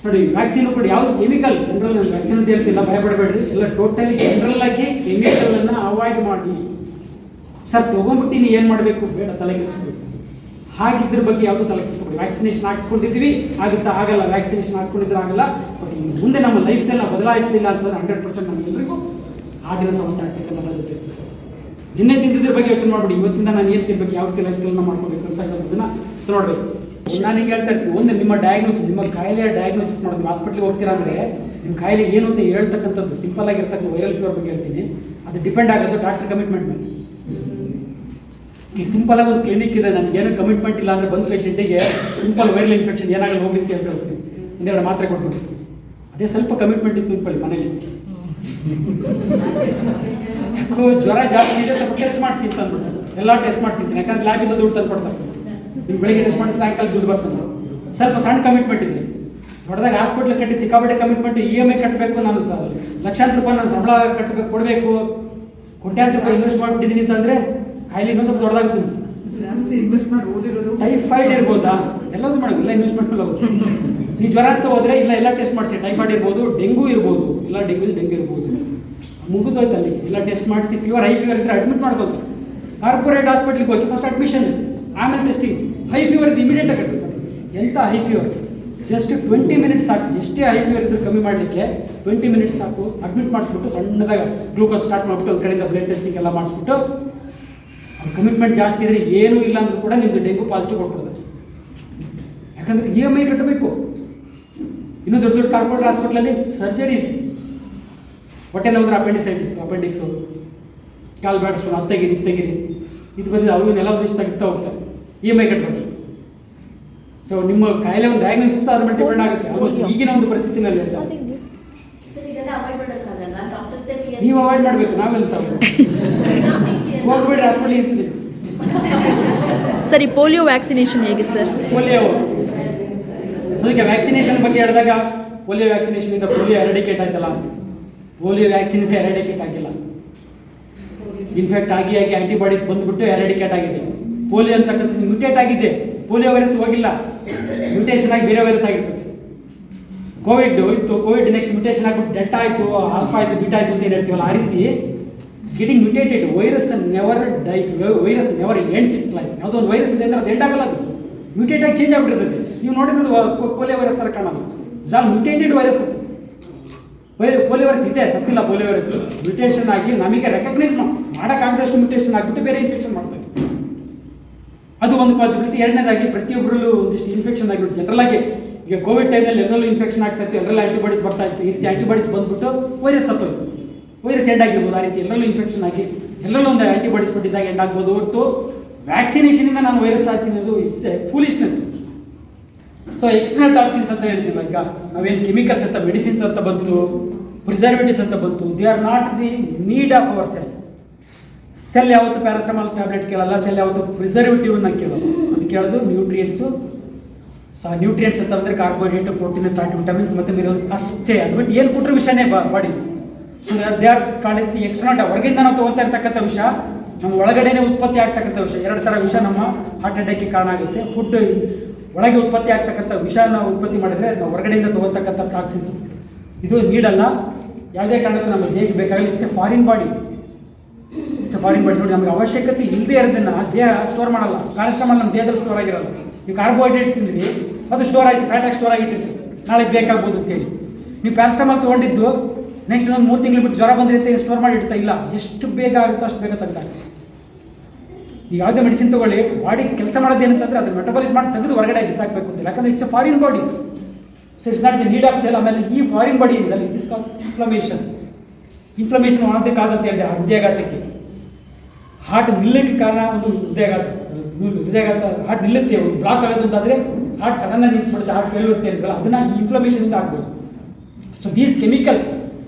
ನೋಡಿ ವ್ಯಾಕ್ಸಿನ್ ಕೂಡ ಯಾವುದು ಕೆಮಿಕಲ್ ಜನರಲ್ ವ್ಯಾಕ್ಸಿನ್ ಅಂತ ಹೇಳ್ತಿಲ್ಲ, ಭಯಪಡಬೇಡ್ರಿ. ಎಲ್ಲ ಟೋಟಲಿ ಜನರಲ್ ಆಗಿ ಕೆಮಿಕಲ್ ಅನ್ನ ಅವಾಯ್ಡ್ ಮಾಡಿ. ಸರ್ ತಗೊಂಡ್ಬಿಟ್ಟಿನಿ ಏನು ಮಾಡಬೇಕು ಬೇಡ, ತಲೆ ಕೆಡಿಸ್ಬೇಕು. ಹಾಗಿದ್ರ ಬಗ್ಗೆ ಯಾವುದು ತಲೆ ಕೆಡಿಸ್ಬೇಕು. ವ್ಯಾಕ್ಸಿನೇಷನ್ ಹಾಕ್ಸ್ಕೊಂಡಿದ್ವಿ ಆಗುತ್ತಾ, ಆಗಲ್ಲ. ವ್ಯಾಕ್ಸಿನೇಷನ್ ಹಾಕ್ಕೊಂಡಿದ್ರೆ ಆಗಲ್ಲ. ಬಟ್ ಮುಂದೆ ನಮ್ಮ ಲೈಫ್ ಸ್ಟೈಲ್ ನಾವು ಬದಲಾಯಿಸ್ತಿಲ್ಲ ಅಂತಂದ್ರೆ 100% ನಮಗೆಲ್ಲರಿಗೂ ಆಗಿನ ಸಮಸ್ಯೆ ಆಗ್ತಕ್ಕಂಥ ಸಾಧ್ಯತೆ ಇರ್ತದೆ. ನಿನ್ನೆ ತಿಂದಿದ್ರ ಬಗ್ಗೆ ಯೋಚನೆ ಮಾಡ್ಬಿಡಿ, ಇವತ್ತಿಂದ ನಾನು ಏನು ತಿನ್ಬೇಕು, ಯಾವ ಲೈಫ್ ಸ್ಟೈಲ್ನ ಮಾಡ್ಕೋಬೇಕು ಅಂತಕ್ಕಂಥದ್ದನ್ನ ನೋಡಬೇಕು. ನಾನು ಈಗ ಹೇಳ್ತಾ ಇರ್ತೀನಿ, ಒಂದು ನಿಮ್ಮ ಡಯಾಗ್ನೋಸಿಸ್, ನಿಮ್ಮ ಕಾಯಿಲೆಯ ಡಯಾಗ್ನೋಸಿಸ್ ಮಾಡೋದು. ಹಾಸ್ಪಿಟ್ಲಿಗೆ ಹೋಗ್ತೀರಾ ಅಂದರೆ ನಿಮ್ಮ ಕಾಯಿಲೆ ಏನು ಅಂತ ಹೇಳ್ತಕ್ಕಂಥದ್ದು ಸಿಂಪಲ್ ಆಗಿರ್ತಕ್ಕಂಥ ವೈರಲ್ ಫೀವರ್ ಬಗ್ಗೆ ಹೇಳ್ತೀನಿ. ಅದು ಡಿಪೆಂಡ್ ಆಗೋದು ಡಾಕ್ಟರ್ ಕಮಿಟ್ಮೆಂಟ್ ಮೇಲೆ. ಈಗ ಸಿಂಪಲ್ ಆಗಿ ಒಂದು ಕ್ಲಿನಿಕ್ ಇದೆ, ನನಗೇನು ಕಮಿಟ್ಮೆಂಟ್ ಇಲ್ಲ ಅಂದರೆ ಬಂದು ಪೇಷಂಟಿಗೆ ಸಿಂಪಲ್ ವೈರಲ್ ಇನ್ಫೆಕ್ಷನ್ ಏನಾಗಲಿ ಹೋಗ್ಲಿಕ್ಕೆ ಅಂತ ಕಳಿಸ್ತೀನಿ, ಒಂದೆರಡು ಮಾತ್ರೆ ಕೊಟ್ಬಿಟ್ಟು. ಅದೇ ಸ್ವಲ್ಪ ಕಮಿಟ್ಮೆಂಟ್ ಇತ್ತು ಇಟ್ಕೊಳ್ಳಿ ಮನೇಲಿ. ಯಾಕೋ ಜ್ವರ ಜಾಸ್ತಿ ಇದೆ, ಸ್ವಲ್ಪ ಟೆಸ್ಟ್ ಮಾಡಿಸಿ ಅಂತ ಅಂದ್ಬಿಟ್ಟು ಎಲ್ಲ ಟೆಸ್ಟ್ ಮಾಡಿಸಿದ್ದೀನಿ. ಯಾಕಂದ್ರೆ ಲ್ಯಾಬಿಂದ ದುಡ್ಡು ತಂದು ಕೊಡ್ತಾರೆ ಸರ್. ನೀವು ಬೆಳಿಗ್ಗೆ ಟೆಸ್ಟ್ ಮಾಡಿ ಸಾಯಂಕಾಲ ದುಡ್ಡು ಬರ್ತದೆ. ಸ್ವಲ್ಪ ಸಣ್ಣ ಕಮಿಟ್ಮೆಂಟ್ ಇದೆ. ದೊಡ್ಡದಾಗ ಹಾಸ್ಪಿಟ್ಲ್ ಕಟ್ಟಿ ಸಿಕ್ಕಾಪಟ್ಟೆ ಕಮಿಟ್ಮೆಂಟ್, EMI ಕಟ್ಟಬೇಕು, ನಾನು ಲಕ್ಷಾಂತರ ರೂಪಾಯಿ ನಾನು ಸಂಬಳ ಕಟ್ಟಬೇಕು, ಕೊಡಬೇಕು, ಕೋಟ್ಯಾಂತರ ರೂಪಾಯಿ ಇನ್ವೆಸ್ಟ್ ಮಾಡಿಬಿಟ್ಟಿದ್ದೀನಿ ಅಂತಂದರೆ ಕಾಯಿಲೆ ಇನ್ನೂ ಸ್ವಲ್ಪ ದೊಡ್ಡದಾಗುತ್ತೆ. ಜಾಸ್ತಿ ಇನ್ವೆಸ್ಟ್ ಮಾಡಿ ಓದಿರೋದು ಟೈಫಾಯ್ಡ್ ಇರ್ಬೋದಾ, ಎಲ್ಲದೂ ಮಾಡೋದು, ಎಲ್ಲ ಇನ್ವೆಸ್ಟ್ಮೆಂಟ್ ಮೇಲೆ ಹೋಗುತ್ತೆ. ನೀವು ಜ್ವರ ಅಂತ ಹೋದರೆ ಎಲ್ಲ ಟೆಸ್ಟ್ ಮಾಡಿಸಿ, ಟೈಫಾಯ್ಡ್ ಇರ್ಬೋದು, ಡೆಂಗು ಇರ್ಬೋದು, ಎಲ್ಲ ಡೆಂಗು ಇರ್ಬೋದು, ಮುಗಿದೋಯ್ತು ಅಲ್ಲಿ. ಎಲ್ಲ ಟೆಸ್ಟ್ ಮಾಡಿಸಿ ಫೀವರ್, ಹೈ ಫೀವರ್ ಇದ್ದರೆ ಅಡ್ಮಿಟ್ ಮಾಡ್ಬೋದು. ಕಾರ್ಪೊರೇಟ್ ಹಾಸ್ಪಿಟ್ಲಿಗೆ ಹೋಗಿ ಫಸ್ಟ್ ಅಡ್ಮಿಷನ್, ಆಮೇಲೆ ಟೆಸ್ಟಿಂಗ್. ಹೈ ಫೀವರ್ ಇದ್ದು ಇಮಿಡಿಯೇಟ್ ಆಗಿ ಎಂಥ ಹೈ ಫೀವರ್, ಜಸ್ಟ್ 20 ಮಿನಿಟ್ಸ್ ಸಾಕು. ಎಷ್ಟೇ ಹೈ ಫೀವರ್ ಇದ್ರೂ ಕಮ್ಮಿ ಮಾಡಲಿಕ್ಕೆ 20 ಮಿನಿಟ್ಸ್ ಸಾಕು. ಅಡ್ಮಿಟ್ ಮಾಡಿಸ್ಬಿಟ್ಟು ಸಣ್ಣದಾಗ ಗ್ಲೂಕೋಸ್ ಸ್ಟಾರ್ಟ್ ಮಾಡಿಬಿಟ್ಟು ಒಂದು ಕಡೆಯಿಂದ ಬ್ಲಡ್ ಟೆಸ್ಟಿಂಗ್ ಎಲ್ಲ ಮಾಡಿಸ್ಬಿಟ್ಟು, ಕಮಿಟ್ಮೆಂಟ್ ಜಾಸ್ತಿ ಇದ್ರೆ ಏನೂ ಇಲ್ಲ ಅಂದ್ರೂ ಕೂಡ ನಿಮ್ಮದು ಡೆಂಗು ಪಾಸಿಟಿವ್ ಕೊಟ್ಬಿಡ್ತಾರೆ. ಯಾಕಂದರೆ EMI ಕಟ್ಟಬೇಕು. ಇನ್ನೂ ದೊಡ್ಡ ದೊಡ್ಡ ಕಾರ್ಪೊರೇಟ್ ಹಾಸ್ಪಿಟ್ಲಲ್ಲಿ ಸರ್ಜರೀಸ್, ಹೊಟ್ಟೆ ನೋವಿದ್ರೆ ಅಪೆಂಡಿಕ್ಸು, ಕಾಲು ಬ್ಯಾಡಿಸ್ಕೊಂಡು ಅದು ತೆಗಿರಿ ಇದು ಬಂದಿದೆ, ಅವನ್ನೆಲ್ಲ ಒಂದಿಷ್ಟು ತೆಗಿತಾ ಹೋಗ್ತಾರೆ. EMI ಕಟ್ಟಬೇಕು. ಸೊ ನಿಮ್ಮ ಕಾಯಿಲೆ ಒಂದು ಡಯಾಗ್ನೋಸಿಸ್ ಅದ್ರ ಮೇಲೆ ಡಿಪೆಂಡ್ ಆಗುತ್ತೆ. ಆಲ್ಮೋಸ್ಟ್ ಈಗಿನ ಒಂದು ಪರಿಸ್ಥಿತಿನಲ್ಲಿ ನೀವು ಅವಾಯ್ಡ್ ಮಾಡಬೇಕು, ನಾವೆಂತ ಹೋಗ್ಬೇಡ್ರಿ ಹಾಸ್ಪಿಟ್ಲಿಗೆ ಇರ್ತಿದ್ದೀವಿ. ಸರಿ, ಪೋಲಿಯೋ ವ್ಯಾಕ್ಸಿನೇಷನ್ ಹೇಗೆ ಸರ್? ಪೋಲಿಯೋ ಅದಕ್ಕೆ ವ್ಯಾಕ್ಸಿನೇಷನ್ ಬಗ್ಗೆ ಹೇಳಿದಾಗ, ಪೋಲಿಯೋ ವ್ಯಾಕ್ಸಿನೇಷನಿಂದ ಪೋಲಿಯೋ ಎರಡಿಕೇಟ್ ಆಯ್ತಲ್ಲ, ಪೋಲಿಯೋ ವ್ಯಾಕ್ಸಿನಿಂದ ಎರಡಿಕೇಟ್ ಆಗಿಲ್ಲ. ಇನ್ಫೆಕ್ಟ್ ಆಗಿ ಆಂಟಿಬಾಡೀಸ್ ಬಂದ್ಬಿಟ್ಟು ಎರಡಿಕೇಟ್ ಆಗಿದೆ. ಪೋಲಿಯೋ ಅಂತಕ್ಕಂಥದ್ದು ಮ್ಯೂಟೇಟ್ ಆಗಿದೆ. ಪೋಲಿಯೋ ವೈರಸ್ ಹೋಗಿಲ್ಲ, ಮ್ಯೂಟೇಷನ್ ಆಗಿ ಬೇರೆ ವೈರಸ್ ಆಗಿರ್ತದೆ. ಕೋವಿಡ್ ಇತ್ತು, ಕೋವಿಡ್ ನೆಕ್ಸ್ಟ್ ಮ್ಯೂಟೇಷನ್ ಆಗಿಬಿಟ್ಟು ಡೆಲ್ಟಾ ಆಯಿತು, ಆಲ್ಫಾ ಆಯಿತು, ಬೀಟಾ ಆಯಿತು ಅಂತ ಏನು ಹೇಳ್ತೀವಲ್ಲ, ಆ ರೀತಿ getting mutated. Virus never dies, virus never ends its life. ಯಾವುದೋ ಒಂದು ವೈರಸ್ ಇದೆ ಅಂದರೆ ಅದು ಎಂಡ್ ಆಗಲ್ಲ, ಅದು ಮ್ಯೂಟೇಟ್ ಆಗಿ ಚೇಂಜ್ ಆಗಿಬಿಟ್ಟಿರ್ತದೆ. ನೀವು ನೋಡಿದ್ರೆ ಪೋಲಿಯೋ ವೈರಸ್ ಥರ ಕಾಣಲ್ಲ, it's all mutated viruses. Polio virus ಇದೆ, ಸತ್ತಿಲ್ಲ. ಪೋಲಿಯೋ ವೈರಸ್ ಮ್ಯೂಟೇಷನ್ ಆಗಿ ನಮಗೆ ರೆಕಗ್ನೈಸ್ ಮಾಡೋಕ್ಕಾಗದಷ್ಟು ಮ್ಯೂಟೇಷನ್ ಆಗಿಬಿಟ್ಟು ಬೇರೆ ಇನ್ಫೆಕ್ಷನ್ ಮಾಡ್ತಾರೆ. ಅದು ಒಂದು ಪಾಸಿಬಿಲಿಟಿ. ಎರಡನೇದಾಗಿ ಪ್ರತಿಯೊಬ್ಬರಲ್ಲೂ ಒಂದಿಷ್ಟು ಇನ್ಫೆಕ್ಷನ್ ಆಗಿಬಿಟ್ಟು ಜನರಲ್ ಆಗಿ ಈಗ ಕೋವಿಡ್ ಟೈಮಲ್ಲಿ ಎಲ್ಲರಲ್ಲೂ ಇನ್ಫೆಕ್ಷನ್ ಆಗ್ತಾ ಇತ್ತು, ಎಲ್ಲರಲ್ಲೂ ಆಂಟಿಬಾಡೀಸ್ ಬರ್ತಾ ಇತ್ತು. ಈ ರೀತಿ ಆಂಟಿಬಾಡೀಸ್ ಬಂದ್ಬಿಟ್ಟು ವೈರಸ್ ಸತ್ತೋಯ್ತು, ವೈರಸ್ ಎಂಡ್ ಆಗಿರ್ಬೋದು. ಆ ರೀತಿ ಎಲ್ಲರಲ್ಲೂ ಇನ್ಫೆಕ್ಷನ್ ಆಗಿ ಎಲ್ಲರಲ್ಲೂ ಒಂದು ಆಂಟಿಬಾಡೀಸ್ ಪ್ರೊಡ್ಯೂಸ್ ಆಗಿ ಎಂಡ್ ಆಗ್ಬೋದು. ಹೊರತು ವ್ಯಾಕ್ಸಿನೇಷನಿಂದ ನಾನು ವೈರಸ್ ಸಾಯಿಸ್ತೀನಿ, it's a foolishness. So external toxins ಅಂತ ಹೇಳ್ತೀವಿ. ಈಗ ನಾವೇನು ಕೆಮಿಕಲ್ಸ್ ಅಂತ, ಮೆಡಿಸಿನ್ಸ್ ಅಂತ ಬಂತು, ಪ್ರಿಸರ್ವೇಟಿವ್ಸ್ ಅಂತ ಬಂತು, they are not the need of our cell. Cell ಯಾವತ್ತು ಪ್ಯಾರಾಸ್ಟಮಾಲ್ ಟ್ಯಾಬ್ಲೆಟ್ ಕೇಳಲ್ಲ, ಸೆಲ್ ಯಾವತ್ತು ಪ್ರಿಸರ್ವೇಟಿವ್ನ ಕೇಳೋದು. ಅದು ಕೇಳೋದು ನ್ಯೂಟ್ರಿಯೆಂಟ್ಸು. ನ್ಯೂಟ್ರಿಯೆಂಟ್ಸ್ ಅಂತ ಅಂದರೆ ಕಾರ್ಬೋಹೈಡ್ರೇಟ್, ಪ್ರೋಟೀನ್, ಫ್ಯಾಟ್, ವಿಟಮಿನ್ಸ್ ಮತ್ತು ಮಿನರಲ್ಸ್ ಅಷ್ಟೇ. ಅದು ಬಿಟ್ಟು ಏನು ಕೊಟ್ಟರು ವಿಷಯನೇ body. They are called external. ಹೊರಗಿಂದ ನಾವು ತೊಗೊಳ್ತಾ ಇರ್ತಕ್ಕಂಥ ವಿಷ ನಮ್ಮ ಒಳಗಡೆನೇ ಉತ್ಪತ್ತಿ ಆಗ್ತಕ್ಕಂಥ ವಿಷಯ. ಎರಡು ಥರ ವಿಷ ನಮ್ಮ ಹಾರ್ಟ್ ಅಟ್ಯಾಕ್ಗೆ ಕಾರಣ ಆಗುತ್ತೆ. ಫುಡ್ ಒಳಗೆ ಉತ್ಪತ್ತಿ ಆಗ್ತಕ್ಕಂಥ ವಿಷನ ಉತ್ಪತ್ತಿ ಮಾಡಿದರೆ ನಾವು ಹೊರಗಡೆಯಿಂದ ತೊಗೊಳ್ತಕ್ಕಂಥ ಟಾಕ್ಸಿನ್ಸ್. ಇದು ನೀಡಲ್ಲ, ಯಾವುದೇ ಕಾರಣಕ್ಕೂ ನಮಗೆ ಹೇಗೆ ಬೇಕಾಗಲಿ. It's a foreign body. It's a foreign body. ನೋಡಿ, ನಮಗೆ ಅವಶ್ಯಕತೆ ಇಲ್ಲದೆ ಇರೋದನ್ನು ದೇಹ ಸ್ಟೋರ್ ಮಾಡಲ್ಲ. ಪ್ಯಾರಾಸ್ಟಮಾಲ್ ನಮ್ಮ ದೇಹದಲ್ಲಿ ಸ್ಟೋರ್ ಆಗಿರಲ್ಲ. ನೀವು ಕಾರ್ಬೋಹೈಡ್ರೇಟ್ ತಿಂದ್ರಿ, ಅದು ಸ್ಟೋರ್ ಆಯಿತು, ಫ್ಯಾಟಾಗಿ ಸ್ಟೋರ್ ಆಗಿಟ್ಟಿರ್ತೀವಿ, ನಾಳೆ ಬೇಕಾಗ್ಬೋದು ಅಂತೇಳಿ. ನೀವು ಪ್ಯಾರಾಸ್ಟಮಾಲ್ ತೊಗೊಂಡಿದ್ದು ನೆಕ್ಸ್ಟ್ ಒಂದು 3 ತಿಂಗಳು ಬಿಟ್ಟು ಜ್ವರ ಬಂದಿರುತ್ತೆ, ಸ್ಟೋರ್ ಮಾಡಿ ಇಡ್ತಾ ಇಲ್ಲ. ಎಷ್ಟು ಬೇಗ ಆಗುತ್ತೋ ಅಷ್ಟು ಬೇಗ ತೆಗ್ದಾಗ. ಈಗ ಯಾವುದೇ ಮೆಡಿಸಿನ್ ತೊಗೊಳ್ಳಿ, ಬಾಡಿ ಕೆಲಸ ಮಾಡೋದೇನಂತಂದರೆ ಅದು ಮೆಟಬಲೈಸ್ ಮಾಡಿ ತೆಗೆದು ಹೊರಗಡೆ ಬಿಸಾಕಬೇಕು ಅಂತ. ಯಾಕಂದರೆ it's a foreign body. So it's not the need of cell. ಆಮೇಲೆ ಈ ಫಾರಿನ್ ಬಾಡಿಯಿಂದಲೇ this cause inflammation. Inflammation one of the cause ಅಂತ ಹೇಳಿದೆ ಹೃದಯಾಘಾತಕ್ಕೆ. ಹಾರ್ಟ್ ನಿಲ್ಲಕ್ಕೆ ಕಾರಣ ಒಂದು ಹೃದಯಾಘಾತ. ಹಾರ್ಟ್ ನಿಲ್ಲುತ್ತೆ, ಒಂದು ಬ್ಲಾಕ್ ಆಗೋದು ಅಂತಾದರೆ ಹಾರ್ಟ್ ಸಡನ್ನಾಗಿ ನಿಂತ್ಬಿಡುತ್ತೆ, ಹಾರ್ಟ್ ಫೇಲ್ಯೂರ್ ಅಂತಲ್ಲ, ಅದನ್ನು ಈ ಇನ್ಫ್ಲಮೇಷನಿಂದ ಆಗ್ಬೋದು. So these chemicals,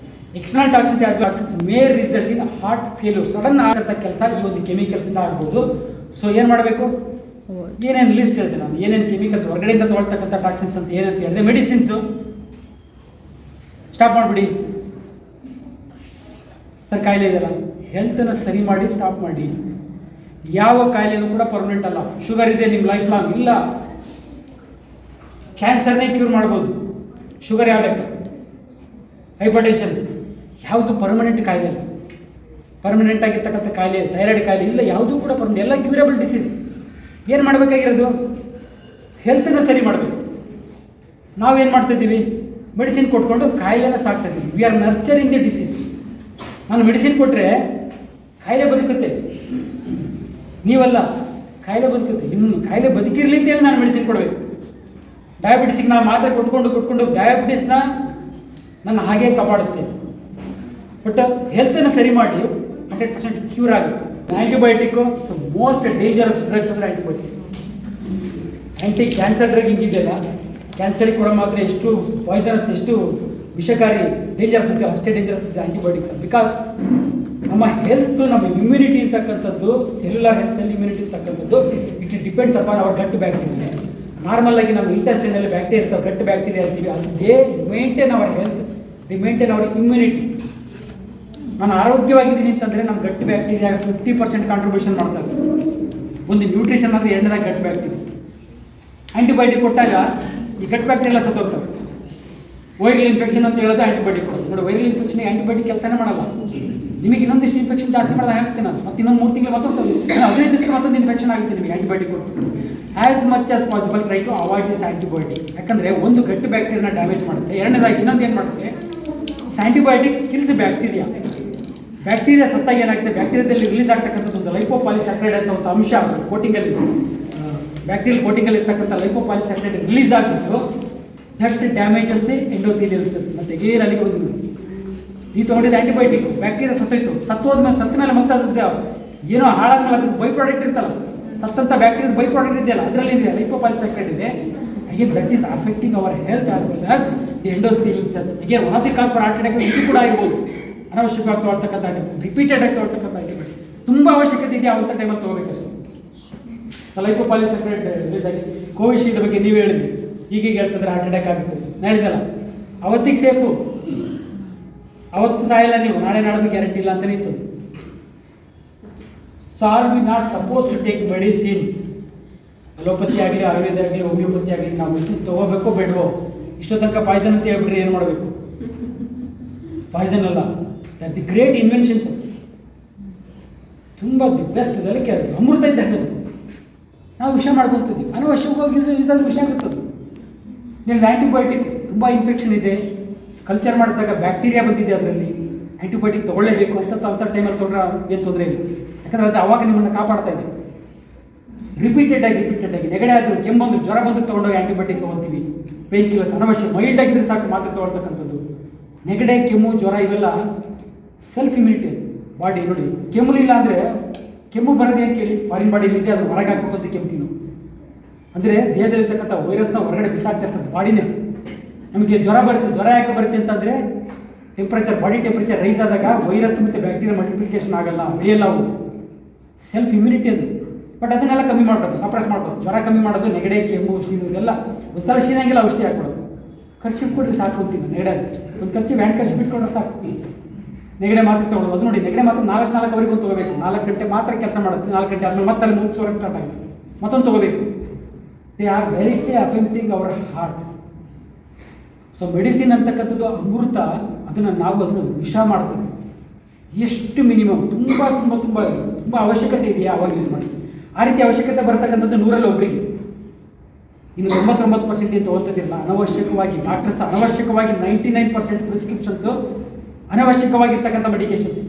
external toxins as well as may result in heart failure. Sudden ಆಗಂಥ ಕೆಲಸ ಈ ಒಂದು ಕೆಮಿಕಲ್ಸಿಂದ ಆಗ್ಬೋದು. ಸೊ ಏನು ಮಾಡಬೇಕು, ಏನೇನು ಲಿಸ್ಟ್ ಹೇಳ್ತೀನಿ ನಾನು, ಏನೇನು ಕೆಮಿಕಲ್ಸ್ ಹೊರಗಡೆಯಿಂದ ತೊಗೊಳ್ತಕ್ಕಂಥ ಟಾಕ್ಸಿನ್ಸ್ ಅಂತ ಏನಂತ ಹೇಳಿದೆ. ಮೆಡಿಸಿನ್ಸು ಸ್ಟಾಪ್ ಮಾಡಿಬಿಡಿ. ಸರ್ ಕಾಯಿಲೆ ಇದೆಯಲ್ಲ, ಹೆಲ್ತನ್ನು ಸರಿ ಮಾಡಿ ಸ್ಟಾಪ್ ಮಾಡಿ. ಯಾವ ಕಾಯಿಲೆನೂ ಕೂಡ ಪರ್ಮನೆಂಟ್ ಅಲ್ಲ. ಶುಗರ್ ಇದೆ ನಿಮ್ಮ ಲೈಫ್ ಲಾಂಗ್ ಇಲ್ಲ, ಕ್ಯಾನ್ಸರ್ನೇ ಕ್ಯೂರ್ ಮಾಡ್ಬೋದು. ಶುಗರ್ ಯಾವ ಲೆಕ್ಕ, ಹೈಪರ್ ಟೆನ್ಷನ್ ಯಾವುದು ಪರ್ಮನೆಂಟ್ ಕಾಯಿಲೆ ಅಲ್ಲ. ಪರ್ಮನೆಂಟ್ ಆಗಿರ್ತಕ್ಕಂಥ ಕಾಯಿಲೆ, ಥೈರಾಯ್ಡ್ ಕಾಯಿಲೆ ಇಲ್ಲ, ಯಾವುದೂ ಕೂಡ ಪರ್ಮನೆಂಟ್, ಎಲ್ಲ ಕ್ಯೂರಬಲ್ ಡಿಸೀಸ್. ಏನು ಮಾಡಬೇಕಾಗಿರೋದು? ಹೆಲ್ತನ್ನು ಸರಿ ಮಾಡಬೇಕು. ನಾವೇನು ಮಾಡ್ತಿದ್ದೀವಿ? ಮೆಡಿಸಿನ್ ಕೊಟ್ಕೊಂಡು ಕಾಯಿಲೆನ ಸಾಕ್ತಾಯಿದ್ದೀವಿ. We are nurturing the disease. ನಾನು ಮೆಡಿಸಿನ್ ಕೊಟ್ಟರೆ ಕಾಯಿಲೆ ಬದುಕುತ್ತೆ, ನೀವಲ್ಲ, ಕಾಯಿಲೆ ಬದುಕುತ್ತೆ. ನಿಮ್ಮ ಕಾಯಿಲೆ ಬದುಕಿರಲಿ ಅಂತೇಳಿ ನಾನು ಮೆಡಿಸಿನ್ ಕೊಡಬೇಕು. ಡಯಾಬಿಟಿಸ್ಗೆ ನಾನು ಮಾತ್ರೆ ಕೊಟ್ಕೊಂಡು ಡಯಾಬಿಟಿಸ್ನ ನನ್ನ ಹಾಗೆ ಕಾಪಾಡುತ್ತೆ. ಬಟ್ ಹೆಲ್ತನ್ನು ಸರಿ ಮಾಡಿ 100% ಕ್ಯೂರ್ ಆಗುತ್ತೆ. ಆ್ಯಂಟಿಬಯೋಟಿಕ್ಕು ಮೋಸ್ಟ್ ಡೇಂಜರಸ್ ಡ್ರಗ್ಸ್ ಅಂದರೆ ಆ್ಯಂಟಿಬಯೋಟಿಕ್. ಆ್ಯಂಟಿ ಕ್ಯಾನ್ಸರ್ ಡ್ರಗ್ ಹಿಂಗಿದೆಯಲ್ಲ, ಕ್ಯಾನ್ಸರಿಗೆ ಕೊಡೋ ಮಾತ್ರ ಎಷ್ಟು ಪಾಯ್ಸನಸ್, ಎಷ್ಟು ವಿಷಕಾರಿ, ಡೇಂಜರಸ್ ಅಂತ ಅಷ್ಟೇ ಡೇಂಜರಸ್ ಆ್ಯಂಟಿಬಯೋಟಿಕ್ಸ್. ಬಿಕಾಸ್ ನಮ್ಮ ಹೆಲ್ತ್, ನಮ್ಮ ಇಮ್ಯುನಿಟಿ ಅಂತಕ್ಕಂಥದ್ದು, ಸೆಲ್ಯುಲರ್ ಹೆಲ್ತ್, ಸೆಲ್ ಇಮ್ಯುನಿಟಿ ಅಂತಕ್ಕಂಥದ್ದು it depends upon our gut bacteria. Normal ಆಗಿ ನಮ್ಮ ಇಂಟೆಸ್ಟೈನಲ್ಲಿ ಬ್ಯಾಕ್ಟೀರಿಯಾ ಇರ್ತಾವೆ, ಗಟ್ ಬ್ಯಾಕ್ಟೀರಿಯಾ ಇರ್ತೀವಿ. ಅದು they maintain our health, they maintain our immunity. ನಾನು ಆರೋಗ್ಯವಾಗಿದ್ದೀನಿ ಅಂತಂದರೆ ನಮ್ಮ ಗಟ್ ಬ್ಯಾಕ್ಟೀರಿಯಾ 50% ಕಾಂಟ್ರಿಬ್ಯೂಷನ್ ಮಾಡ್ತಾ ಇತ್ತು. ಒಂದು ನ್ಯೂಟ್ರಿಷನ್ ಅಂದರೆ ಎಣ್ಣೆದಾಗ ಗಟ್ ಬ್ಯಾಕ್ಟೀರಿಯಾ. ಆ್ಯಂಟಿಬಯೋಟಿಕ್ ಕೊಟ್ಟಾಗ ಈ ಗಟ್ ಬ್ಯಾಕ್ಟೀರಿಯಾ ಸತ್ತೋಗ್ತವೆ. ವೈರಲ್ ಇನ್ಫೆಕ್ಷನ್ ಅಂತ ಹೇಳೋದು ಆ್ಯಂಟಿಬಯೋಟಿಕ್ ನೋಡಿ. ವೈರಲ್ ಇನ್ಫೆಕ್ಷನ್ ಆ್ಯಂಟಿಬಯೋಟಿಕ್ ಕೆಲಸನೇ ಮಾಡಲ್ಲ. ನಿಮಗೆ ಇನ್ನೊಂದಿಷ್ಟು ಇನ್ಫೆಕ್ಷನ್ ಜಾಸ್ತಿ ಮಾಡೋದು ಹಾಕ್ತೀನಿ ನಾನು, ಮತ್ತೆ ಇನ್ನೊಂದು 3 ತಿಂಗಳು ಮತ್ತೊಂದು 15 ದಿವಸಕ್ಕೆ ಮತ್ತೊಂದು ಇನ್ಫೆಕ್ಷನ್ ಆಗುತ್ತೆ ನಿಮಗೆ ಆ್ಯಂಟಿಬಯೋಟಿಕ್ ಕೊಟ್ಟು. As much as possible try to avoid this antibiotics. ಯಾಕಂದರೆ ಒಂದು ಗಟ್ ಬ್ಯಾಕ್ಟೀರಿಯಾನ ಡ್ಯಾಮೇಜ್ ಮಾಡುತ್ತೆ. ಎರಡನೇದಾಗಿ ಇನ್ನೊಂದು ಏನು ಮಾಡುತ್ತೆ, ಆ್ಯಂಟಿಬಯೋಟಿಕ್ ಕಿಲ್ಸ್ ಬ್ಯಾಕ್ಟೀರಿಯಾ. ಬ್ಯಾಕ್ಟೀರಿಯಾ ಸತ್ತಾಗ ಏನಾಗುತ್ತೆ, ಬ್ಯಾಕ್ಟೀರಿಯಾದಲ್ಲಿ ರಿಲೀಸ್ ಆಗ್ತಕ್ಕಂಥದ್ದು ಒಂದು ಲೈಪೋಪಾಲಿಸ್ಯಾಕ್ರೈಡ್ ಅಂತ ಒಂದು ಅಂಶ ಕೋಟಿಂಗಲ್ಲಿ, ಬ್ಯಾಕ್ಟೀರಿಯಲ್ ಕೋಟಿಂಗಲ್ಲಿ ಇರ್ತಕ್ಕಂಥ ಲೈಪೋಪಾಲಿಸ್ಯಾಕ್ರೈಡ್ ರಿಲೀಸ್ ಆಗಿಬಿಟ್ಟು that damages the endothelial cells. ಮತ್ತು ಗೇರ್ ಅಲ್ಲಿಗೆ ಬಂದಿದೆ. ನೀವು ತೊಗೊಂಡಿದ್ದು ಆ್ಯಂಟಿಬಯೋಟಿಕ್, ಬ್ಯಾಕ್ಟೀರಿಯಾ ಸತ್ತೋಯ್ತು, ಸತ್ತ ಮೇಲೆ ಮತ್ತೆ ಅದ್ರದ್ದು ಏನೋ ಹಾಳಾದ್ಮೇಲೆ ಅದಕ್ಕೆ ಬೈ ಪ್ರಾಡಕ್ಟ್ ಇರ್ತಲ್ಲ, ಸತ್ತಂಥ ಬ್ಯಾಕ್ಟೀರಿಯಾದ ಬೈ ಪ್ರಾಡಕ್ಟ್ ಇದೆಯಲ್ಲ, ಅದರಲ್ಲಿ ಇದೆ ಲೈಪೋಪಾಲಿಸ್ಯಾಕ್ರೈಡ್ ಇದೆ. Again that is affecting our health as well as the endothelial cells. Again one of the cause for heart attack ಇದು ಕೂಡ ಆಗಿರ್ಬೋದು. ಅನಾವಶ್ಯಕವಾಗಿ ತೊಗೊಳ್ತಕ್ಕಂಥ ರಿಪೀಟೆಡ್ ಆಗಿ ತೊಗೊಳ್ತಕ್ಕಂಥ ಆ್ಯಂಟಿಬಯೋಟಿಕ್ ತುಂಬ ಅವಶ್ಯಕತೆ ಇದೆ, ಆವಂಥ ಟೈಮಲ್ಲಿ ತೊಗೋಬೇಕಷ್ಟೇ. ಲೈಪೋಪಾಲಿಸ್ಯಾಕ್ರೈಡ್ ರಿಲೀಸ್ ಆಗಿ ಕೋವಿಶೀಲ್ಡ್ ಬಗ್ಗೆ ನೀವು ಹೇಳಿದ್ರಿ, ಈಗೀಗ ಹೇಳ್ತಿದ್ರೆ ಹಾರ್ಟ್ ಅಟ್ಯಾಕ್ ಆಗುತ್ತೆ. ನಾನು ಹೇಳಿದಲ್ಲ, ಅವತ್ತಿಗೆ ಸೇಫು, ಅವತ್ತು ಸಾಯಲ್ಲ ನೀವು, ನಾಳೆ ನಾಡೋದು ಗ್ಯಾರಂಟಿ ಇಲ್ಲ ಅಂತಲೇ ಇತ್ತು. So are we not suppose to take medicines? Allopathy ಆಗಲಿ, ಆಯುರ್ವೇದ ಆಗಲಿ, ಹೋಮಿಯೋಪತಿ ಆಗಲಿ, ನಾವು ಮೆಡಿಸಿನ್ ತೊಗೋಬೇಕೋ ಬೇಡವೋ? ಇಷ್ಟೋ ತನಕ ಪಾಯ್ಸನ್ ಅಂತ ಹೇಳ್ಬಿಟ್ರೆ ಏನು ಮಾಡಬೇಕು? ಪಾಯ್ಸನ್ ಅಲ್ಲ, ದಟ್ ದಿ ಗ್ರೇಟ್ ಇನ್ವೆನ್ಷನ್ಸ್. ತುಂಬ ದಿ ಬೆಸ್ಟ್. ಅದಕ್ಕೆ ಅಮೃತ ಇದ್ದ ಹಾಕೋದು ನಾವು ವಿಷಯ ಮಾಡ್ಕೊತಿದ್ದೀವಿ. ಅನವಶ್ಯಕವಾಗಿ ಯೂಸ್ ಆದ್ರೆ ವಿಷಯ ಆಗುತ್ತದೆ. ನೀವು ಆ್ಯಂಟಿಬಯೋಟಿಕ್ ತುಂಬ ಇನ್ಫೆಕ್ಷನ್ ಇದೆ, ಕಲ್ಚರ್ ಮಾಡಿಸಿದಾಗ ಬ್ಯಾಕ್ಟೀರಿಯಾ ಬಂದಿದೆ, ಅದರಲ್ಲಿ ಆ್ಯಂಟಿಬಯೋಟಿಕ್ ತೊಗೊಳ್ಳೇಬೇಕು ಅಂಥ ಟೈಮಲ್ಲಿ ತೊಗೊಂಡ್ರೆ ಏನು ತೊಂದರೆ ಇಲ್ಲ. ಯಾಕಂದರೆ ಅದು ಅವಾಗ ನಿಮ್ಮನ್ನು ಕಾಪಾಡ್ತಾ ಇದೆ. ರಿಪೀಟೆಡ್ ಆಗಿ ನೆಗಡಿ ಆದರೂ, ಕೆಮ್ಮು ಬಂದು, ಜ್ವರ ಬಂದು ತೊಗೊಂಡೋಗಿ ಆ್ಯಂಟಿಬಯೋಟಿಕ್ ತೊಗೊಳ್ತೀವಿ. ಪೇನ್ ಕಿಲ್ಲರ್ಸ್ ಅನವಶ್ಯ, ಮೈಲ್ಡ್ ಆಗಿದ್ರೆ ಸಾಕು ಮಾತ್ರ ತೊಗೊಳ್ತಕ್ಕಂಥದ್ದು. ನೆಗಡೆ, ಕೆಮ್ಮು, ಜ್ವರ ಇವೆಲ್ಲ ಸೆಲ್ಫ್ ಇಮ್ಯುನಿಟಿ ಬಾಡಿ. ನೋಡಿ, ಕೆಮ್ಮಲಿಲ್ಲ ಅಂದರೆ ಕೆಮ್ಮು ಬರೋದು ಏನು ಕೇಳಿ, ಫಾರಿನ್ ಬಾಡಿಲಿದೆ, ಅದು ಹೊರಗೆ ಹಾಕ್ಬೇಕಂತ ಕೆಮ್ತೀವಿ ನಾವು. ಅಂದರೆ ದೇಹದಲ್ಲಿರ್ತಕ್ಕಂಥ ವೈರಸ್ನ ಹೊರಗಡೆ ಬಿಸಾಕ್ತಿರ್ತದೆ ಬಾಡಿನೇ. ನಮಗೆ ಜ್ವರ ಬರುತ್ತೆ, ಜ್ವರ ಯಾಕೆ ಬರುತ್ತೆ ಅಂತಂದರೆ ಟೆಂಪ್ರೇಚರ್, ಬಾಡಿ ಟೆಂಪ್ರೇಚರ್ ರೈಸ್ ಆದಾಗ ವೈರಸ್ ಮತ್ತು ಬ್ಯಾಕ್ಟೀರಿಯಾ ಮಲ್ಟಿಪ್ಲಿಕೇಶನ್ ಆಗಲ್ಲ, ಬೆಳೆಯಲ್ಲ ಅವು. ಸೆಲ್ಫ್ ಇಮ್ಯುನಿಟಿ ಅದು. ಬಟ್ ಅದನ್ನೆಲ್ಲ ಕಮ್ಮಿ ಮಾಡಬೇಕು, ಸಪ್ರೆಸ್ ಮಾಡಬೇಕು. ಜ್ವರ ಕಮ್ಮಿ ಮಾಡೋದು, ನೆಗಡೆ, ಕೆಮ್ಮು, ಶೀನು ಇದೆಲ್ಲ ಒಂದು ಸಲ ಶೀನಾಗಿಲ್ಲ ಔಷಧಿ ಹಾಕ್ಬಿಡೋದು. ಖರ್ಚು ಕೊಟ್ಟರೆ ಸಾಕು ಅಂತೀನಿ. ನೆಗಡೆ ಒಂದು ಖರ್ಚು ವ್ಯಾನ್ ಖರ್ಚು ಬಿಟ್ಕೊಂಡ್ರೆ ಸಾಕು. ನೆಗಡೆ ಮಾತ್ರ ತೊಗೊಳ್ಳೋದು. ಅದು ನೋಡಿ, ನೆಗಡೆ ಮಾತ್ರ 4 ಅವರಿಗೂ ತೊಗೋಬೇಕು. 4 ಗಂಟೆ ಮಾತ್ರ ಕೆಲಸ ಮಾಡುತ್ತೆ. 4 ಗಂಟೆ ಆದಮೇಲೆ ಮತ್ತೆ ಅಲ್ಲಿ ಮುಗಿಸೋರು ಸ್ಟಾರ್ಟ್ ಆಗುತ್ತೆ, ಮತ್ತೊಂದು ತೊಗೋಬೇಕು. They are directly affecting hour heart. So medicine ಅಂತಕ್ಕಂಥದ್ದು ಅಮೃತ, ಅದನ್ನು ವಿಷ ಮಾಡ್ತೀವಿ. ಎಷ್ಟು ಮಿನಿಮಮ್, ತುಂಬ ಅವಶ್ಯಕತೆ ಇದೆಯಾ ಅವಾಗ ಯೂಸ್ ಮಾಡ್ತೀವಿ. ಆ ರೀತಿ ಅವಶ್ಯಕತೆ ಬರ್ತಕ್ಕಂಥದ್ದು 100ರಲ್ಲಿ ಒಬ್ಬರಿಗೆ. ಇನ್ನು 99% ಏನು ತೊಗೊಳ್ತಿದ್ದಿಲ್ಲ ಅನವಶ್ಯಕವಾಗಿ. ಡಾಕ್ಟರ್ಸ್ ಅನವಶ್ಯಕವಾಗಿ 99% ಪ್ರಿಸ್ಕ್ರಿಪ್ಷನ್ಸು ಅನವಶ್ಯಕವಾಗಿರ್ತಕ್ಕಂಥ ಮೆಡಿಕೇಶನ್ಸ್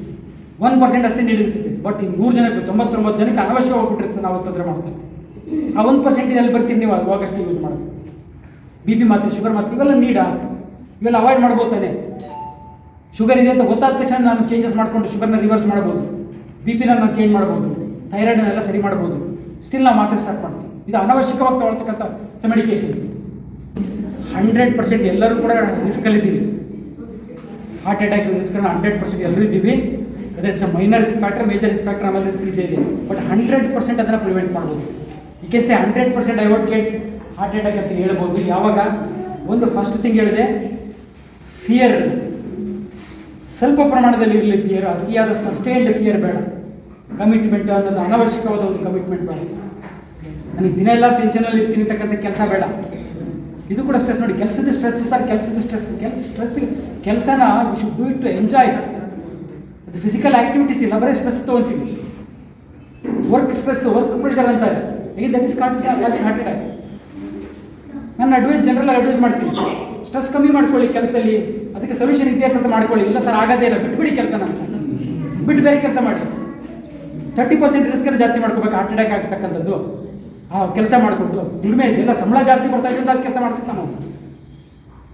1% ಅಷ್ಟೇ ನೀಡಿರ್ತಿದ್ದೆ. ಬಟ್ ಇನ್ನು 100 ಜನಕ್ಕೆ 99 ಜನಕ್ಕೆ ಅನವಶ್ಯಕವಾಗಿಬಿಟ್ಟಿರ್ತಾರೆ. ನಾವು ತೊಂದರೆ ಮಾಡ್ತಾ ಇರ್ತೀವಿ. ಆ 1% ಎಲ್ಲಿ ಬರ್ತೀರಿ ನೀವು, ಅವಾಗಷ್ಟೇ ಯೂಸ್ ಮಾಡೋದು. BP ಮಾತ್ರೆ, ಶುಗರ್ ಮಾತ್ರೆ ಇವೆಲ್ಲ ಇವೆಲ್ಲ ಅವಾಯ್ಡ್ ಮಾಡ್ಬೋದು ತಾನೆ. ಶುಗರ್ ಇದೆ ಅಂತ ಗೊತ್ತಾದ ತಕ್ಷಣ ನಾನು ಚೇಂಜಸ್ ಮಾಡಿಕೊಂಡು ಶುಗರ್ನ ರಿವರ್ಸ್ ಮಾಡ್ಬೋದು, BP ನಾನು ಚೇಂಜ್ ಮಾಡ್ಬೋದು, ಥೈರಾಯ್ಡನ್ನೆಲ್ಲ ಸರಿ ಮಾಡ್ಬೋದು. ಸ್ಟಿಲ್ ನಾವು ಮಾತ್ರೆ ಸ್ಟಾರ್ಟ್ ಮಾಡ್ತೀವಿ. ಇದು ಅನವಶ್ಯಕವಾಗಿ ತೊಗೊಳ್ತಕ್ಕಂಥ ಮೆಡಿಕೇಶನ್. 100% ಎಲ್ಲರೂ ಕೂಡ ರಿಸ್ಕಲ್ಲಿದ್ದೀವಿ. ಹಾರ್ಟ್ ಅಟ್ಯಾಕ್ ರಿಸ್ಕನ್ನು 100% ಎಲ್ಲರೂ ಇದ್ದೀವಿ. Whether it's a minor risk factor, major risk factor, ಆಮೇಲೆ ರಿಸ್ಕ್ ಇದೆ. ಬಟ್ 100% ಅದನ್ನು ಪ್ರಿವೆಂಟ್ ಮಾಡ್ಬೋದು. You can say 100% I won't get heart attack ಅಂತ ಹೇಳ್ಬೋದು. ಯಾವಾಗ ಒಂದು ಫಸ್ಟ್ ಥಿಂಗ್ ಹೇಳಿದೆ, ಫಿಯರ್ ಸ್ವಲ್ಪ ಪ್ರಮಾಣದಲ್ಲಿ ಇರಲಿ. ಫಿಯರ್ ಅತಿಯಾದ ಸಸ್ಟೈನ್ಡ್ ಫಿಯರ್ ಬೇಡ. ಕಮಿಟ್ಮೆಂಟ್ ಅನ್ನೋದು ಅನವಶ್ಯಕವಾದ ಒಂದು ಕಮಿಟ್ಮೆಂಟ್ ಬೇಡ. ನನಗೆ ದಿನ ಎಲ್ಲ ಟೆನ್ಷನಲ್ಲಿ ಇರ್ತೀನಿ ಅಂತಕ್ಕಂಥ ಕೆಲಸ ಬೇಡ. ಇದು ಕೂಡ ಸ್ಟ್ರೆಸ್ ನೋಡಿ, ಕೆಲಸದ ಸ್ಟ್ರೆಸ್ ಸರ್, ಕೆಲಸನ we should do it to enjoy. ಅದು ಫಿಸಿಕಲ್ ಆಕ್ಟಿವಿಟೀಸ್ ಇಲ್ಲ, ಬರೀ ಸ್ಟ್ರೆಸ್ ತೊಗೊತೀವಿ. ವರ್ಕ್ ಸ್ಟ್ರೆಸ್, ವರ್ಕ್ ಪ್ರೆಷರ್ ಅಂತಾರೆ, ಈಗ ದಟ್ ಇಸ್ ಹಾರ್ಟ್ ಅಟ್ಯಾಕ್. ನನ್ನ ಜನರಲ್ ಅಡ್ವೈಸ್ ಮಾಡ್ತೀನಿ, ಸ್ಟ್ರೆಸ್ ಕಮ್ಮಿ ಮಾಡ್ಕೊಳ್ಳಿ ಕೆಲಸದಲ್ಲಿ, ಅದಕ್ಕೆ ಸೊಲ್ಯೂಷನ್ ಇದೆಯಾ ಅಂತ ಮಾಡ್ಕೊಳ್ಳಿ. ಇಲ್ಲ ಸರ್ ಆಗೋದೇ ಇಲ್ಲ, ಬಿಟ್ಬಿಡಿ ಕೆಲಸನ, ಬಿಟ್ಟು ಬೇರೆ ಕೆಲಸ ಮಾಡಿ. 30% ರಿಸ್ಕನ್ನು ಜಾಸ್ತಿ ಮಾಡ್ಕೋಬೇಕು ಹಾರ್ಟ್ ಅಟ್ಯಾಕ್ ಆಗ್ತಕ್ಕಂಥದ್ದು. ಆ ಕೆಲಸ ಮಾಡಿಕೊಂಡು ದುಡಿಮೆ ಇದೆಯಲ್ಲ, ಸಂಬಳ ಜಾಸ್ತಿ ಬರ್ತಾ ಇದ್ರಿಂದ ಅದು ಕೆಲಸ ಮಾಡ್ತೀನಿ ನಾನು.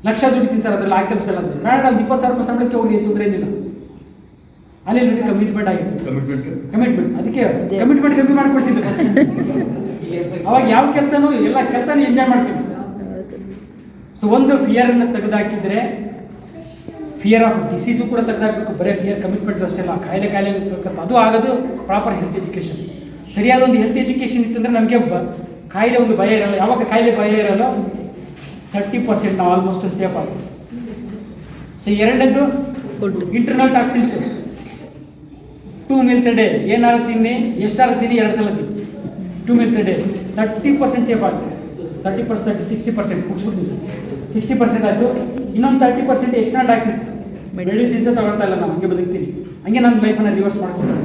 ಲಕ್ಷ ದುಡಿತೀನಿ ಸರ್ ಅದರಲ್ಲಿ, ಆ ಕೆಲಸ ಎಲ್ಲ ಬೇಡ, ಒಂದು 20,000 ರೂಪಾಯಿ ಸಂಬಳಕ್ಕೆ ಹೋಗಿ ತೊಂದರೆ ಏನಿಲ್ಲ. ಅಲ್ಲಿ ಕಮಿಟ್ಮೆಂಟ್ ಆಗಿತ್ತು, ಕಮಿಟ್ಮೆಂಟ್, ಅದಕ್ಕೆ ಕಮಿಟ್ಮೆಂಟ್ ಕಮ್ಮಿ ಮಾಡ್ಕೊಳ್ತೀನಿ. ಅವಾಗ ಯಾವ ಕೆಲಸನೂ ಎಲ್ಲ ಕೆಲಸನೂ ಎಂಜಾಯ್ ಮಾಡ್ತೀವಿ. ಸೊ ಒಂದು ಫಿಯರನ್ನು ತೆಗೆದುಹಾಕಿದ್ರೆ ಫಿಯರ್ ಆಫ್ ಡಿಸೀಸು ಕೂಡ ತೆಗೆದುಹಾಕಬೇಕು. ಬರೀ ಫಿಯರ್ ಕಮಿಟ್ಮೆಂಟ್ ಅಷ್ಟೇ ಅಲ್ಲ, ಕಾಯಿಲೆ ಅದು ಆಗೋದು ಪ್ರಾಪರ್ ಹೆಲ್ತ್ ಎಜುಕೇಷನ್. ಸರಿಯಾದ ಒಂದು ಹೆಲ್ತ್ ಎಜುಕೇಷನ್ ಇತ್ತಂದರೆ ನಮಗೆ ಕಾಯಿಲೆ ಒಂದು ಭಯ ಇರಲ್ಲ. ಯಾವಾಗ ಕಾಯಿಲೆ ಭಯ ಇರಲ್ಲ 30% ನಾವು ಆಲ್ಮೋಸ್ಟ್ ಸೇಫ್ ಆಗುತ್ತೆ. ಸೊ ಎರಡನೇದು internal toxins. 2 meals a day, ಏನಾರು ತಿನ್ನಿ, ಎಷ್ಟಾರು ತಿನ್ನಿ, 2 ಸಲ ತಿನ್ನಿ, 2 meals a day, 30% ಸೇಫ್ ಆಗುತ್ತೆ. 30%, 60% ಮುಗಿಸ್ಬಿಡ್ತೀನಿ, 60% ಆಯಿತು. ಇನ್ನೊಂದು 30% ಎಕ್ಸ್ಟ್ರಾ ಟಾಕ್ಸಿಸ್, ಮೆಡಿಸಿನ್ಸ್ ತಗೊಳ್ತಾ ಇಲ್ಲ, ನಾನು ಹಂಗೆ ಬದುಕ್ತೀನಿ, ಹಂಗೆ ನನ್ನ ಲೈಫನ್ನು ರಿವರ್ಸ್ ಮಾಡ್ಕೊಂಡು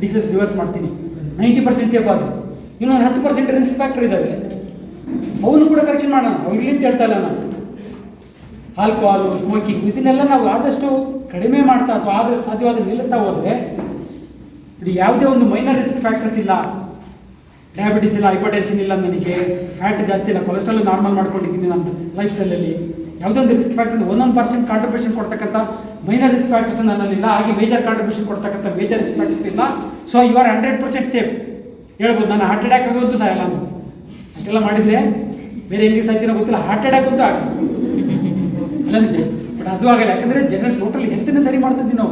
ಡಿಸೀಸ್ ರಿವರ್ಸ್ ಮಾಡ್ತೀನಿ. 90% ಸೇಫ್ ಆಗುತ್ತೆ. ಇನ್ನೊಂದು 10% ರಿಸ್ಕ್ ಫ್ಯಾಕ್ಟರ್ ಇದ್ದಾವೆ, ಅವನು ಕೂಡ ಕರೆಕ್ಷನ್ ಮಾಡೋಣ. ಅವ್ರಿಗಿಂತ ಹೇಳ್ತಾ ಇಲ್ಲ ನಾನು, ಆಲ್ಕೋಹಾಲು, ಸ್ಮೋಕಿಂಗ್, ಇದನ್ನೆಲ್ಲ ನಾವು ಆದಷ್ಟು ಕಡಿಮೆ ಮಾಡ್ತಾ ಅಥವಾ ಆದ್ರೆ ಸಾಧ್ಯವಾದ ನಿಲ್ಲಿಸ್ತಾ ಹೋದರೆ ಯಾವುದೇ ಒಂದು ಮೈನರ್ ರಿಸ್ಕ್ ಫ್ಯಾಕ್ಟರ್ಸ್ ಇಲ್ಲ. ಡಯಾಬಿಟಿಸ್ ಇಲ್ಲ, ಹೈಪರ್ಟೆನ್ಷನ್ ಇಲ್ಲ, ನನಗೆ ಫ್ಯಾಟ್ ಜಾಸ್ತಿ ಇಲ್ಲ, ಕೊಲೆಸ್ಟ್ರಾಲ್ ನಾರ್ಮಲ್ ಮಾಡ್ಕೊಂಡಿದ್ದೀನಿ ನನ್ನ ಲೈಫ್ ಸ್ಟೈಲಲ್ಲಿ. ಯಾವುದೇ ಒಂದು ರಿಸ್ಕ್ ಫ್ಯಾಕ್ಟರ್ 1% ಕಾಂಟ್ರಿಬ್ಯೂಷನ್ ಕೊಡ್ತಕ್ಕಂಥ ಮೈನರ್ ರಿಸ್ಕ್ ಫ್ಯಾಕ್ಟರ್ಸ್ ನನ್ನಲ್ಲಿಲ್ಲ. ಹಾಗೆ ಮೇಜರ್ ಕಾಂಟ್ರಿಬ್ಯೂಷನ್ ಕೊಡ್ತಕ್ಕಂಥ ಮೇಜರ್ ರಿಸ್ಕ್ ಫ್ಯಾಕ್ಟರ್ಸ್ ಇಲ್ಲ. ಸೊ ಯು ಆರ್ 100% ಸೇಫ್ ಹೇಳ್ಬೋದು. ನಾನು ಹಾರ್ಟ್ ಅಟ್ಯಾಕ್ ಆಗೋದು ಸಾಯಲ್ಲ, ನಾನು ಅಷ್ಟೆಲ್ಲ ಮಾಡಿದರೆ ಬೇರೆ ಹೆಂಗೆ ಸಾಯ್ತೀನೋ ಗೊತ್ತಿಲ್ಲ, ಹಾರ್ಟ್ ಅಟ್ಯಾಕ್ ಅಂತೂ ಆಗ ಅಲ್ಲ ನಿಜ. ಬಟ್ ಅದು ಆಗಲ್ಲ, ಯಾಕಂದರೆ ಜನರಲ್ ಟೋಟಲ್ ಹೆಲ್ತನ್ನ ಸರಿ ಮಾಡ್ತಿದ್ವಿ ನಾವು.